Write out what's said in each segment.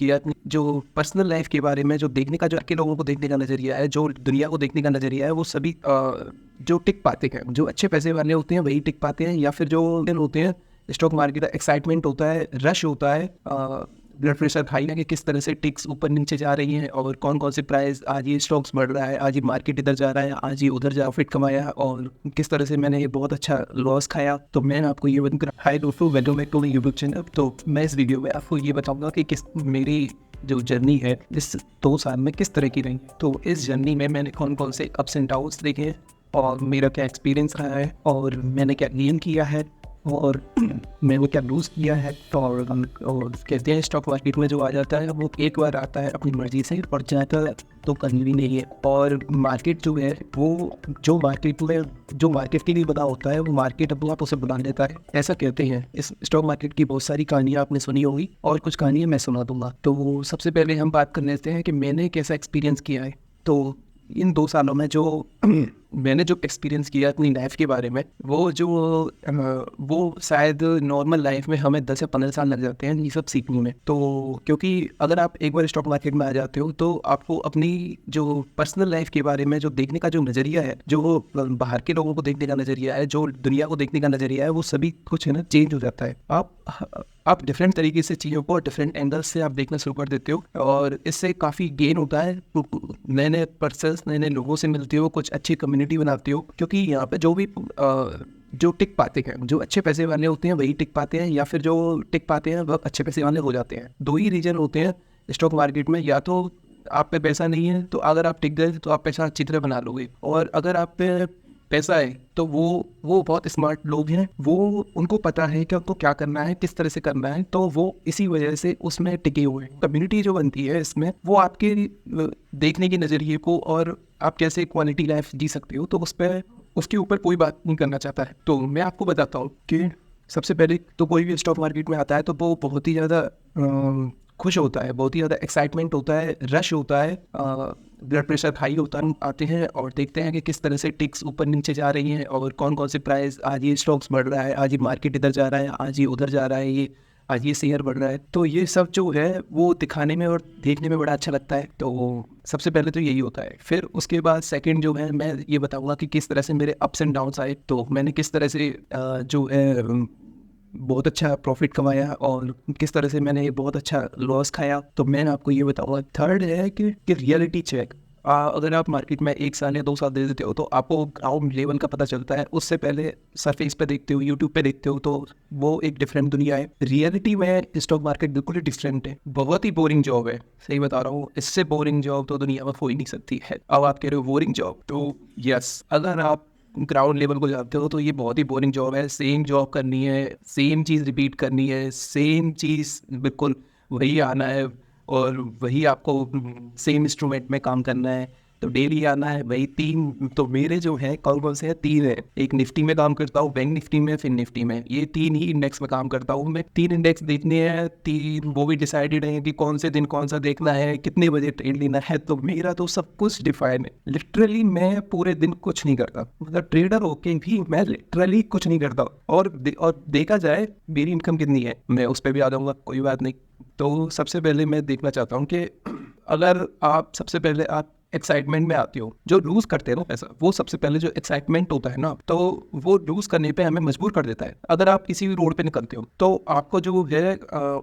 कि अपनी जो पर्सनल लाइफ के बारे में जो देखने का, जो के लोगों को देखने का नज़रिया है, जो दुनिया को देखने का नज़रिया है, वो सभी जो टिक पाते हैं, जो अच्छे पैसे वाले होते हैं वही टिक पाते हैं, या फिर जो होते हैं स्टॉक मार्केट का एक्साइटमेंट होता है, रश होता है, ब्लड प्रेशर हाई है कि किस तरह से टिक्स ऊपर नीचे जा रही हैं और कौन कौन से प्राइस, आज ये स्टॉक्स बढ़ रहा है, आज ये मार्केट इधर जा रहा है, आज ये उधर जा प्रॉफिट कमाया और किस तरह से मैंने ये बहुत अच्छा लॉस खाया। तो मैं आपको ये बताऊँगा, हाय दोस्तों, welcome back to my YouTube channel. तो मैं इस वीडियो में आपको ये बताऊँगा कि किस मेरी जो जर्नी है इस 2 साल में किस तरह की रही। तो इस जर्नी में मैंने कौन कौन से अप्स एंड डाउन्स देखे हैं और मेरा क्या एक्सपीरियंस रहा है और मैंने क्या गेन किया है और मैंने क्या लूज़ किया है। और कहते हैं स्टॉक मार्केट में जो आ जाता है वो एक बार आता है अपनी मर्जी से और जाता है तो कहीं भी नहीं है। और मार्केट जो है वो जो मार्केट के लिए बना होता है वो मार्केट अपने आप उसे बुला लेता है, ऐसा कहते हैं। इस स्टॉक मार्केट की बहुत सारी कहानियाँ आपने सुनी होंगी और कुछ कहानियाँ मैं सुना दूंगा। तो सबसे पहले हम बात कर लेते हैं कि मैंने कैसा एक्सपीरियंस किया है। तो इन 2 सालों में जो मैंने जो एक्सपीरियंस किया अपनी लाइफ के बारे में, वो शायद नॉर्मल लाइफ में हमें 10 या 15 साल लग जाते हैं ये सब सीखने में। तो क्योंकि अगर आप एक बार स्टॉक मार्केट में आ जाते हो तो आपको अपनी जो पर्सनल लाइफ के बारे में जो देखने का जो नज़रिया है, जो बाहर के लोगों को देखने का नज़रिया है, जो दुनिया को देखने का नज़रिया है, वो सभी कुछ है ना चेंज हो जाता है। आप डिफरेंट तरीके से चीज़ों को डिफरेंट एंगल से आप देखना शुरू कर देते हो और इससे काफ़ी गेन होता है। नए नए पर्सन्स, नए नए लोगों से मिलते हो, कुछ अच्छी कम्युनिटी बनाते हो, क्योंकि यहाँ पे जो टिक पाते हैं, जो अच्छे पैसे वाले होते हैं वही टिक पाते हैं, या फिर जो टिक पाते हैं वह अच्छे पैसे वाले हो जाते हैं। 2 ही रीजन होते हैं स्टॉक मार्केट में, या तो आप पे पैसा नहीं है तो अगर आप टिक गए तो आप पैसा अच्छी तरह बना लोगे, और अगर आप पे पैसा है तो वो बहुत स्मार्ट लोग हैं, वो उनको पता है कि उनको क्या करना है, किस तरह से करना है, तो वो इसी वजह से उसमें टिके हुए हैं। कम्युनिटी जो बनती है इसमें वो आपके देखने के नज़रिए को और आप कैसे क्वालिटी लाइफ जी सकते हो तो उसके ऊपर कोई बात नहीं करना चाहता है। तो मैं आपको बताता हूँ कि सबसे पहले तो कोई भी स्टॉक मार्केट में आता है तो वो बहुत ही ज़्यादा खुश होता है, बहुत ही ज़्यादा एक्साइटमेंट होता है, रश होता है, ब्लड प्रेशर हाई होता है। आते हैं और देखते हैं कि किस तरह से टिक्स ऊपर नीचे जा रही हैं और कौन कौन से प्राइस, आज ये स्टॉक्स बढ़ रहा है, आज ये मार्केट इधर जा रहा है, आज ये उधर जा रहा है, ये आज ये शेयर बढ़ रहा है। तो ये सब जो है वो दिखाने में और देखने में बड़ा अच्छा लगता है। तो सबसे पहले तो यही होता है। फिर उसके बाद सेकंड जो है मैं ये बताऊंगा कि किस तरह से मेरे अप्स एंड डाउन्स आए, तो मैंने किस तरह से जो है बहुत अच्छा प्रॉफिट कमाया और किस तरह से मैंने बहुत अच्छा लॉस खाया, तो मैं आपको ये बताऊंगा। थर्ड है कि रियलिटी चेक। अगर आप मार्केट में 1 साल या 2 साल दे देते हो तो आपको ग्राउंड लेवल का पता चलता है। उससे पहले सरफेस पे देखते हो, यूट्यूब पे देखते हो, तो वो एक डिफरेंट दुनिया है। रियलिटी में स्टॉक मार्केट बिल्कुल ही डिफरेंट है, बहुत ही बोरिंग जॉब है, सही बता रहा हूँ। इससे बोरिंग जॉब तो दुनिया में हो ही नहीं सकती है। अब आप कह रहे हो बोरिंग जॉब, तो यस, अगर आप ग्राउंड लेवल को जाते हो तो ये बहुत ही बोरिंग जॉब है। सेम जॉब करनी है, सेम चीज़ रिपीट करनी है, सेम चीज़ बिल्कुल वही आना है और वही आपको सेम इंस्ट्रूमेंट में काम करना है, तो डेली आना है वही 3। तो मेरे जो है कौन से हैं, 3 है। एक निफ्टी में काम करता हूँ, बैंक निफ्टी में, फिर निफ्टी में, ये 3 ही इंडेक्स में काम करता हूँ मैं। 3 इंडेक्स देखने हैं, 3 वो भी डिसाइडेड है कि कौन से दिन कौन सा देखना है, कितने बजे ट्रेड लेना है। तो मेरा तो सब कुछ डिफाइन है। लिटरली मैं पूरे दिन कुछ नहीं करता, मतलब ट्रेडर होके भी मैं लिटरली कुछ नहीं करता। और देखा जाए मेरी इनकम कितनी है, मैं उस पर भी आ जाऊँगा, कोई बात नहीं। तो सबसे पहले मैं देखना चाहता हूँ कि अगर आप सबसे पहले आप एक्साइटमेंट में आते हो, जो लूज करते हैं ना पैसा, वो सबसे पहले जो एक्साइटमेंट होता है ना, तो वो लूज करने पे हमें मजबूर कर देता है। अगर आप किसी भी रोड पे निकलते हो तो आपको जो है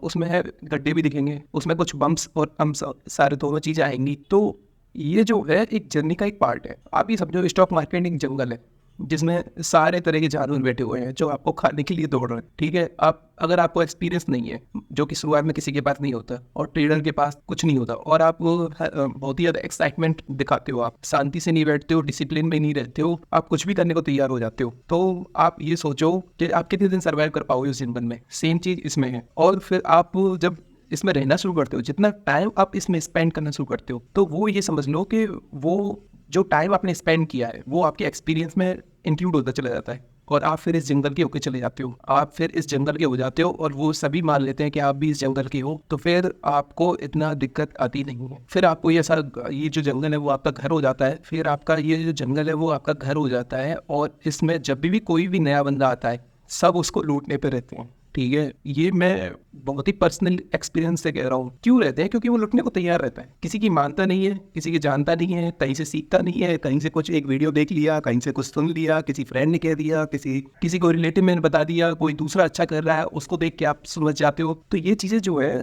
उसमें है गड्ढे भी दिखेंगे, उसमें कुछ बम्प्स और अम्स सारे दोनों चीज़ें आएंगी। तो ये जो है एक जर्नी का एक पार्ट है। आप ये समझो स्टॉक मार्केट एक जंगल है जिसमें सारे तरह के जानवर बैठे हुए हैं जो आपको खाने के लिए दौड़ रहे हैं, ठीक है। आप अगर आपको एक्सपीरियंस नहीं है, जो कि शुरुआत में किसी के पास नहीं होता और ट्रेडर के पास कुछ नहीं होता, और आप बहुत ही ज़्यादा एक्साइटमेंट दिखाते हो, आप शांति से नहीं बैठते हो, डिसिप्लिन में नहीं रहते हो, आप कुछ भी करने को तैयार हो जाते हो, तो आप ये सोचो कि आप कितने दिन सर्वाइव कर पाओगे उस जंगल में। सेम चीज़ इसमें है। और फिर आप जब इसमें रहना शुरू करते हो, जितना टाइम आप इसमें स्पेंड करना शुरू करते हो, तो वो ये समझ लो कि वो जो टाइम आपने स्पेंड किया है वो आपके एक्सपीरियंस में इंक्लूड होता चला जाता है, और आप फिर इस जंगल के होके चले जाते हो, आप फिर इस जंगल के हो जाते हो, और वो सभी मान लेते हैं कि आप भी इस जंगल के हो, तो फिर आपको इतना दिक्कत आती नहीं है। फिर आपको ये जो जंगल है वो आपका घर हो जाता है। फिर आपका ये जो जंगल है वो आपका घर हो जाता है, और इसमें जब भी कोई भी नया बंदा आता है सब उसको लूटने पे रहते हैं, ठीक है, ये मैं बहुत ही पर्सनल एक्सपीरियंस से कह रहा हूँ। क्यों रहते हैं? क्योंकि वो लुटने को तैयार रहता है, किसी की मानता नहीं है, किसी की जानता नहीं है, कहीं से सीखता नहीं है, कहीं से कुछ एक वीडियो देख लिया, कहीं से कुछ सुन लिया, किसी फ्रेंड ने कह दिया, किसी को रिलेटिव ने बता दिया, कोई दूसरा अच्छा कर रहा है उसको देख के आप समझ जाते हो। तो ये चीज़ें जो है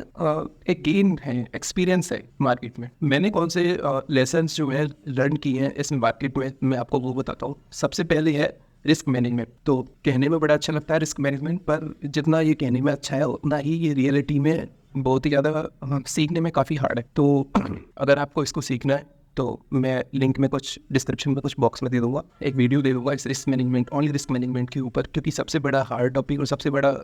एक गेन है, एक्सपीरियंस है मार्केट में। मैंने कौन से लेसन जो है लर्न किए हैं इस मार्केट में, मैं आपको वो बताता हूँ। सबसे पहले है रिस्क मैनेजमेंट। तो कहने में बड़ा अच्छा लगता है रिस्क मैनेजमेंट, पर जितना ये कहने में अच्छा है उतना ही ये रियलिटी में बहुत ही ज़्यादा सीखने में काफ़ी हार्ड है। तो अगर आपको इसको सीखना है तो मैं लिंक में कुछ डिस्क्रिप्शन में कुछ बॉक्स में दे दूंगा, एक वीडियो दे दूंगा इस risk management, only risk management के ऊपर, क्योंकि सबसे बड़ा हार्ड टॉपिक और सबसे बड़ा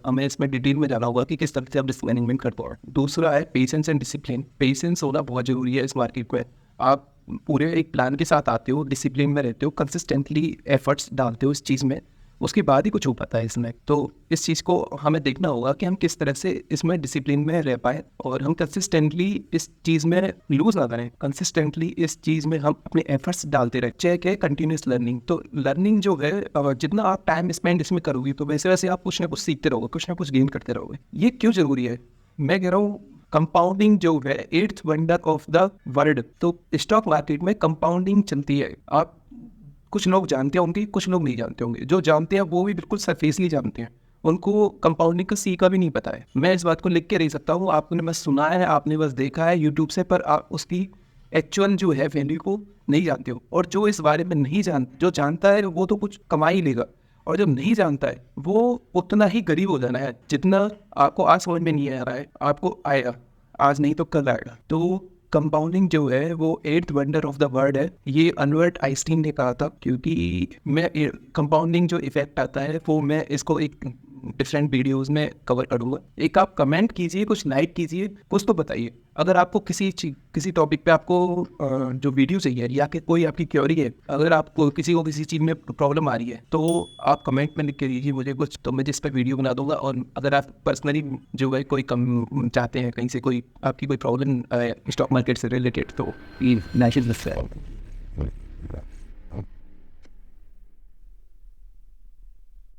हमें इसमें डिटेल में जाना होगा कि किस तरह से आप रिस्क मैनेजमेंट करते हो। दूसरा है पेशेंस एंड डिसिप्लिन। पेशेंस होना बहुत ज़रूरी है इस मार्केट में। आप पूरे एक प्लान के साथ आते हो, डिसिप्लिन में रहते हो, कंसिस्टेंटली एफर्ट्स डालते हो इस चीज़ में, उसके बाद ही कुछ हो पाता है इसमें। तो इस चीज़ को हमें देखना होगा कि हम किस तरह से इसमें डिसिप्लिन में रह पाए और हम कंसिस्टेंटली इस चीज़ में लूज ना करें, कंसिस्टेंटली इस चीज़ में हम अपने एफर्ट्स डालते रहे। चेक है कंटिन्यूस लर्निंग। तो लर्निंग जो है जितना आप टाइम स्पेंड इसमें करोगे तो वैसे वैसे आप कुछ ना कुछ सीखते रहोगे, कुछ ना कुछ गेन करते रहोगे। ये क्यों ज़रूरी है? मैं कह रहा हूँ कंपाउंडिंग जो है 8th wonder of the world. तो स्टॉक मार्केट में कंपाउंडिंग चलती है। आप कुछ लोग जानते होंगे, कुछ लोग नहीं जानते होंगे। जो जानते हैं वो भी बिल्कुल सरफेसली जानते हैं, उनको कंपाउंडिंग का सी का भी नहीं पता है। मैं इस बात को लिख के रह सकता हूँ, आपने बस सुना है, आपने बस देखा है यूट्यूब से, पर आप उसकी एक्चुअल जो है वैल्यू को नहीं जानते हो। और जो इस बारे में नहीं जो जानता है वो तो कुछ कमा ही लेगा, और जो नहीं जानता है वो उतना ही गरीब हो जाना है जितना आपको आज समझ में नहीं आ रहा है, आपको आएगा, आज नहीं तो कल आएगा। तो कंपाउंडिंग जो है वो 8th wonder of the world है, ये अल्बर्ट आइंस्टीन ने कहा था। क्योंकि मैं कंपाउंडिंग जो इफेक्ट आता है वो मैं इसको एक डिफरेंट वीडियोस में कवर करूँगा। एक आप कमेंट कीजिए, कुछ लाइक कीजिए, कुछ तो बताइए। अगर आपको किसी टॉपिक पे आपको जो वीडियो चाहिए या कि कोई आपकी क्वेरी है, अगर आपको किसी को किसी चीज़ में प्रॉब्लम आ रही है तो आप कमेंट में लिख के दीजिए मुझे कुछ, तो मैं जिस पर वीडियो बना दूंगा। और अगर आप पर्सनली जो है कोई कम चाहते हैं, कहीं से कोई आपकी कोई प्रॉब्लम स्टॉक मार्केट से रिलेटेड, तो ये नेशनल